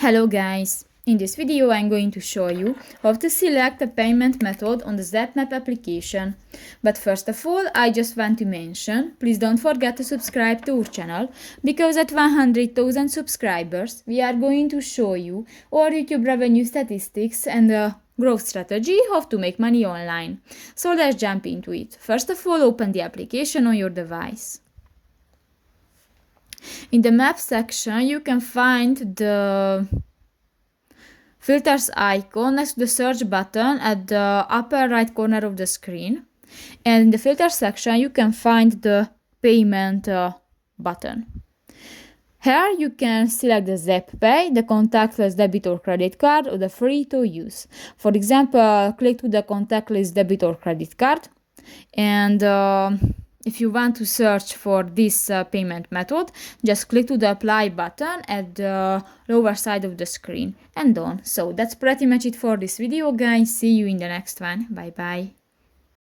Hello guys! In this video I'm going to show you how to select a payment method on the Zapmap application. But first of all, I just want to mention, please don't forget to subscribe to our channel, because at 100,000 subscribers we are going to show you our YouTube revenue statistics and growth strategy, how to make money online. So let's jump into it. First of all, open the application on your device. In the map section, you can find the filters icon next to the search button at the upper right corner of the screen. And in the filter section, you can find the payment button. Here you can select the Zapmap, the contactless debit or credit card, or the free to use. For example, click to the contactless debit or credit card, and if you want to search for this payment method, just click to the apply button at the lower side of the screen and done. So that's pretty much it for this video, guys. See you in the next one. Bye bye.